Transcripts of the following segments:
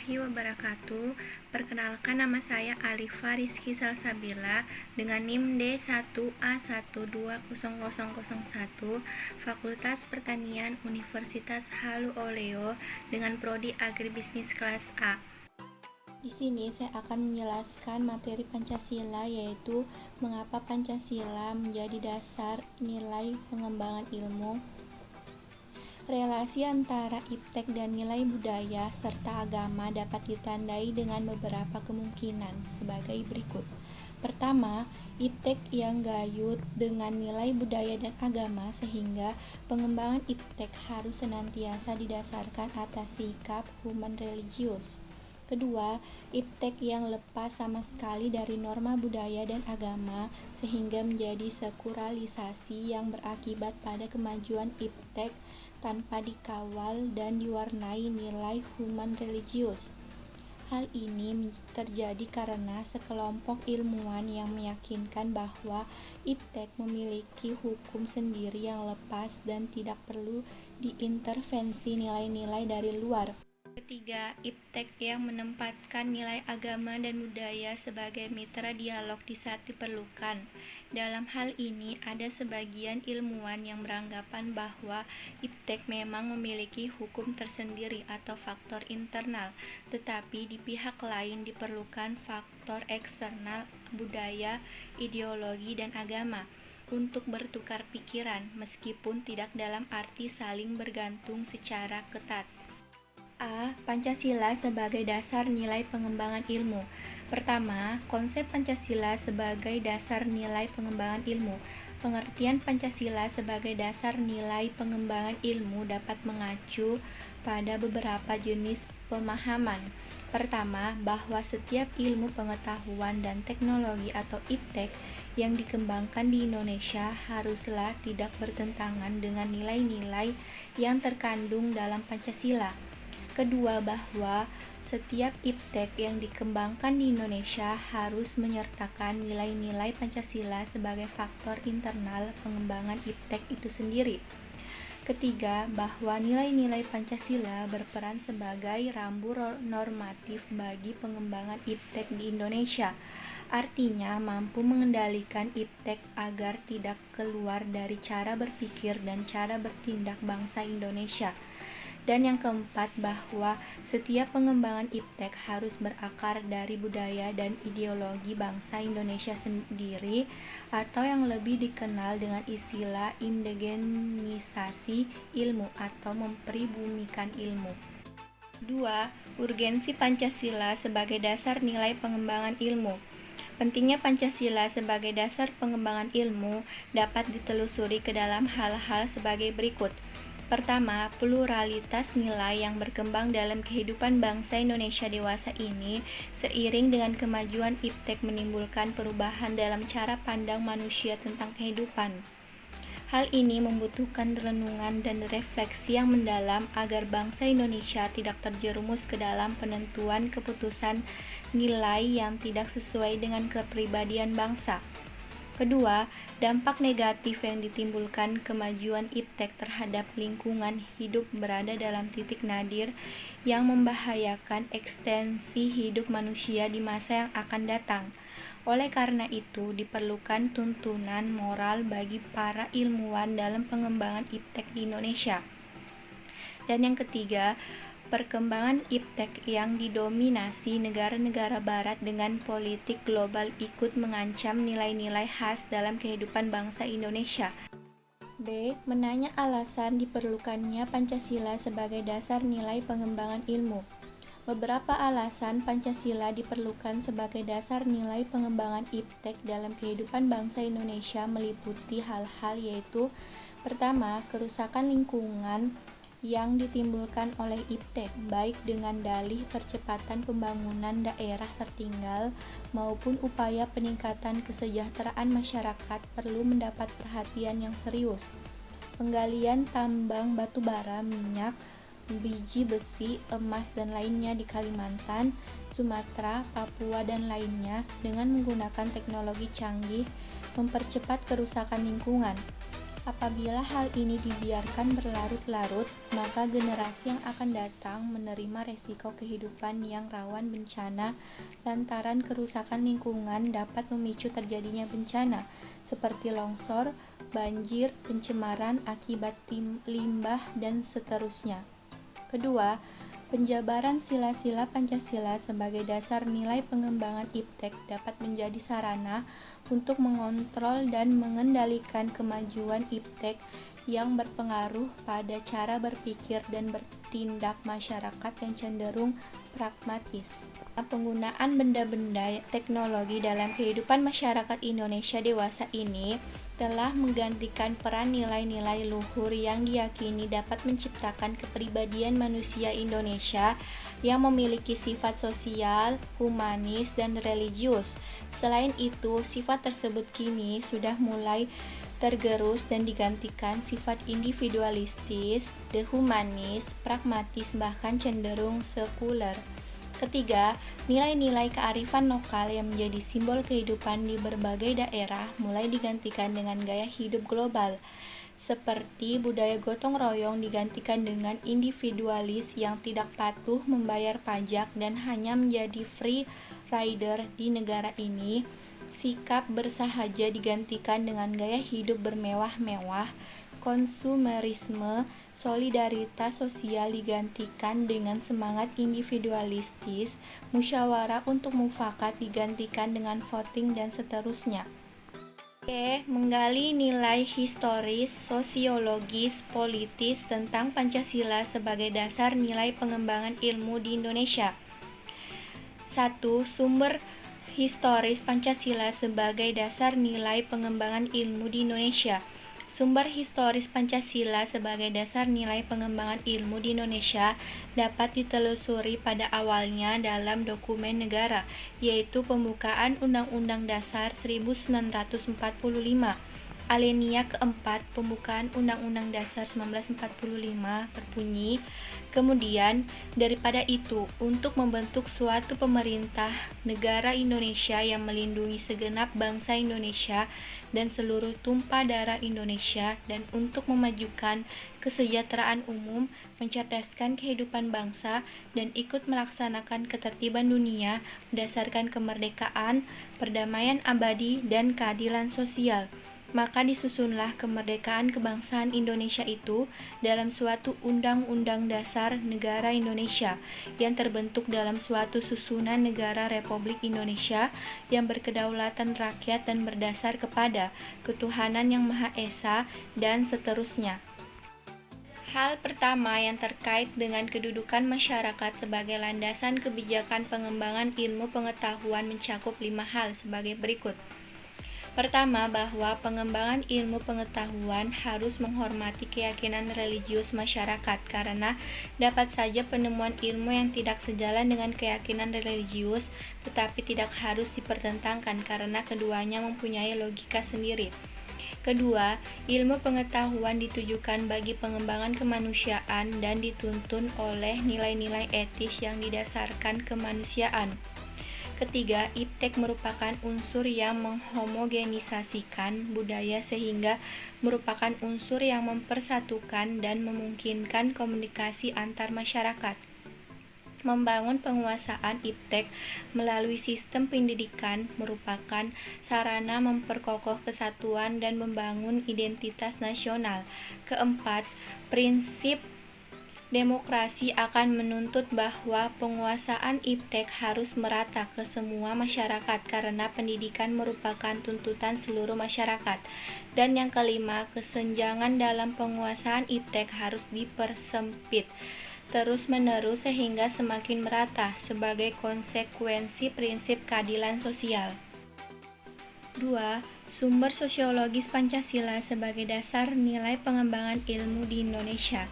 warahmatullahi wabarakatuh. Perkenalkan, nama saya Alifa Rizky Salsabila dengan NIM D1A1200001, Fakultas Pertanian Universitas Halu Oleo dengan prodi Agribisnis kelas A. Di sini saya akan menjelaskan materi Pancasila, yaitu mengapa Pancasila menjadi dasar nilai pengembangan ilmu, relasi antara iptek dan nilai budaya serta agama dapat ditandai dengan beberapa kemungkinan sebagai berikut. Pertama, iptek yang gayut dengan nilai budaya dan agama sehingga pengembangan iptek harus senantiasa didasarkan atas sikap human religius. Kedua, iptek yang lepas sama sekali dari norma budaya dan agama sehingga menjadi sekuralisasi yang berakibat pada kemajuan iptek tanpa dikawal dan diwarnai nilai human religius. Hal ini terjadi karena sekelompok ilmuwan yang meyakinkan bahwa iptek memiliki hukum sendiri yang lepas dan tidak perlu diintervensi nilai-nilai dari luar. Ketiga, iptek yang menempatkan nilai agama dan budaya sebagai mitra dialog di saat diperlukan. Dalam hal ini, ada sebagian ilmuwan yang beranggapan bahwa iptek memang memiliki hukum tersendiri atau faktor internal, tetapi di pihak lain diperlukan faktor eksternal budaya, ideologi, dan agama untuk bertukar pikiran, meskipun tidak dalam arti saling bergantung secara ketat. A. Pancasila sebagai dasar nilai pengembangan ilmu. Pertama, konsep Pancasila sebagai dasar nilai pengembangan ilmu. Pengertian Pancasila sebagai dasar nilai pengembangan ilmu dapat mengacu pada beberapa jenis pemahaman. Pertama, bahwa setiap ilmu pengetahuan dan teknologi atau iptek yang dikembangkan di Indonesia haruslah tidak bertentangan dengan nilai-nilai yang terkandung dalam Pancasila. Kedua, bahwa setiap iptek yang dikembangkan di Indonesia harus menyertakan nilai-nilai Pancasila sebagai faktor internal pengembangan iptek itu sendiri. Ketiga, bahwa nilai-nilai Pancasila berperan sebagai rambu normatif bagi pengembangan iptek di Indonesia. Artinya, mampu mengendalikan iptek agar tidak keluar dari cara berpikir dan cara bertindak bangsa Indonesia. Dan yang keempat, bahwa setiap pengembangan iptek harus berakar dari budaya dan ideologi bangsa Indonesia sendiri, atau yang lebih dikenal dengan istilah indigenisasi ilmu atau mempribumikan ilmu. 2. Urgensi Pancasila sebagai dasar nilai pengembangan ilmu. Pentingnya Pancasila sebagai dasar pengembangan ilmu dapat ditelusuri ke dalam hal-hal sebagai berikut. Pertama, pluralitas nilai yang berkembang dalam kehidupan bangsa Indonesia dewasa ini seiring dengan kemajuan iptek menimbulkan perubahan dalam cara pandang manusia tentang kehidupan. Hal ini membutuhkan renungan dan refleksi yang mendalam agar bangsa Indonesia tidak terjerumus ke dalam penentuan keputusan nilai yang tidak sesuai dengan kepribadian bangsa. Kedua, dampak negatif yang ditimbulkan kemajuan iptek terhadap lingkungan hidup berada dalam titik nadir yang membahayakan ekstensi hidup manusia di masa yang akan datang. Oleh karena itu, diperlukan tuntunan moral bagi para ilmuwan dalam pengembangan iptek di Indonesia. Dan yang ketiga, perkembangan iptek yang didominasi negara-negara barat dengan politik global ikut mengancam nilai-nilai khas dalam kehidupan bangsa Indonesia. B. Menanya alasan diperlukannya Pancasila sebagai dasar nilai pengembangan ilmu. Beberapa alasan Pancasila diperlukan sebagai dasar nilai pengembangan iptek dalam kehidupan bangsa Indonesia meliputi hal-hal yaitu: pertama, kerusakan lingkungan yang ditimbulkan oleh iptek, baik dengan dalih percepatan pembangunan daerah tertinggal maupun upaya peningkatan kesejahteraan masyarakat perlu mendapat perhatian yang serius. Penggalian tambang batu bara, minyak, biji besi, emas, dan lainnya di Kalimantan, Sumatera, Papua, dan lainnya dengan menggunakan teknologi canggih mempercepat kerusakan lingkungan. Apabila hal ini dibiarkan berlarut-larut, maka generasi yang akan datang menerima resiko kehidupan yang rawan bencana lantaran kerusakan lingkungan dapat memicu terjadinya bencana seperti longsor, banjir, pencemaran akibat limbah, dan seterusnya. Kedua, penjabaran sila-sila Pancasila sebagai dasar nilai pengembangan IPTEK dapat menjadi sarana untuk mengontrol dan mengendalikan kemajuan IPTEK yang berpengaruh pada cara berpikir dan bertindak masyarakat yang cenderung pragmatis. Penggunaan benda-benda teknologi dalam kehidupan masyarakat Indonesia dewasa ini telah menggantikan peran nilai-nilai luhur yang diyakini dapat menciptakan kepribadian manusia Indonesia yang memiliki sifat sosial, humanis, dan religius. Selain itu, sifat tersebut kini sudah mulai tergerus dan digantikan sifat individualistis, dehumanis, pragmatis, bahkan cenderung sekuler. Ketiga, nilai-nilai kearifan lokal yang menjadi simbol kehidupan di berbagai daerah mulai digantikan dengan gaya hidup global, seperti budaya gotong royong digantikan dengan individualis yang tidak patuh membayar pajak dan hanya menjadi free rider di negara ini. Sikap bersahaja digantikan dengan gaya hidup bermewah-mewah, konsumerisme, solidaritas sosial digantikan dengan semangat individualistis, musyawarah untuk mufakat digantikan dengan voting, dan seterusnya. Menggali nilai historis, sosiologis, politis tentang Pancasila sebagai dasar nilai pengembangan ilmu di Indonesia. 1. Sumber historis Pancasila sebagai dasar nilai pengembangan ilmu di Indonesia. Sumber historis Pancasila sebagai dasar nilai pengembangan ilmu di Indonesia dapat ditelusuri pada awalnya dalam dokumen negara, yaitu Pembukaan Undang-Undang Dasar 1945, alinea keempat Pembukaan Undang-Undang Dasar 1945 berbunyi, kemudian daripada itu, untuk membentuk suatu pemerintah negara Indonesia yang melindungi segenap bangsa Indonesia dan seluruh tumpah darah Indonesia, dan untuk memajukan kesejahteraan umum, mencerdaskan kehidupan bangsa, dan ikut melaksanakan ketertiban dunia berdasarkan kemerdekaan, perdamaian abadi, dan keadilan sosial. Maka disusunlah kemerdekaan kebangsaan Indonesia itu dalam suatu Undang-Undang Dasar Negara Indonesia yang terbentuk dalam suatu susunan negara Republik Indonesia yang berkedaulatan rakyat dan berdasar kepada ketuhanan yang Maha Esa, dan seterusnya. Hal pertama yang terkait dengan kedudukan masyarakat sebagai landasan kebijakan pengembangan ilmu pengetahuan mencakup 5 hal sebagai berikut. Pertama, bahwa pengembangan ilmu pengetahuan harus menghormati keyakinan religius masyarakat, karena dapat saja penemuan ilmu yang tidak sejalan dengan keyakinan religius, tetapi tidak harus dipertentangkan karena keduanya mempunyai logika sendiri. Kedua, ilmu pengetahuan ditujukan bagi pengembangan kemanusiaan dan dituntun oleh nilai-nilai etis yang didasarkan kemanusiaan. Ketiga, IPTEK merupakan unsur yang menghomogenisasikan budaya sehingga merupakan unsur yang mempersatukan dan memungkinkan komunikasi antar masyarakat. Membangun penguasaan IPTEK melalui sistem pendidikan merupakan sarana memperkokoh kesatuan dan membangun identitas nasional. Keempat, prinsip demokrasi akan menuntut bahwa penguasaan IPTEK harus merata ke semua masyarakat karena pendidikan merupakan tuntutan seluruh masyarakat. Dan yang kelima, kesenjangan dalam penguasaan IPTEK harus dipersempit terus-menerus sehingga semakin merata sebagai konsekuensi prinsip keadilan sosial. 2. Sumber sosiologis Pancasila sebagai dasar nilai pengembangan ilmu di Indonesia.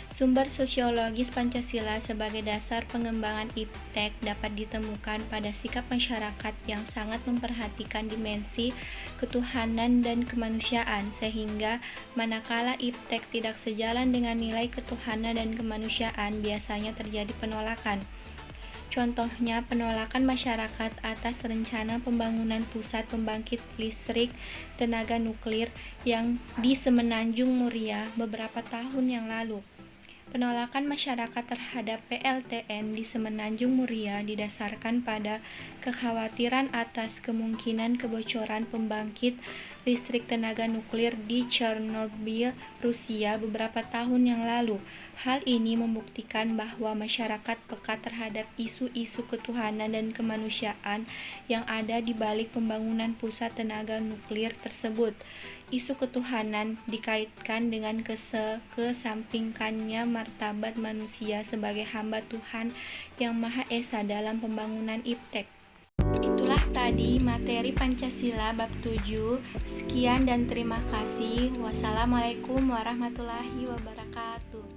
Sumber sosiologis Pancasila sebagai dasar pengembangan IPTEK dapat ditemukan pada sikap masyarakat yang sangat memperhatikan dimensi ketuhanan dan kemanusiaan, sehingga manakala IPTEK tidak sejalan dengan nilai ketuhanan dan kemanusiaan, biasanya terjadi penolakan. Contohnya, penolakan masyarakat atas rencana pembangunan pusat pembangkit listrik tenaga nuklir yang di Semenanjung Muria beberapa tahun yang lalu. Penolakan masyarakat terhadap PLTN di Semenanjung Muria didasarkan pada kekhawatiran atas kemungkinan kebocoran pembangkit listrik tenaga nuklir di Chernobyl, Rusia beberapa tahun yang lalu. Hal ini membuktikan bahwa masyarakat peka terhadap isu-isu ketuhanan dan kemanusiaan yang ada di balik pembangunan pusat tenaga nuklir tersebut. Isu ketuhanan dikaitkan dengan kesampingkannya martabat manusia sebagai hamba Tuhan yang Maha Esa dalam pembangunan IPTEK. Itulah tadi materi Pancasila bab 7. Sekian dan terima kasih. Wassalamualaikum warahmatullahi wabarakatuh.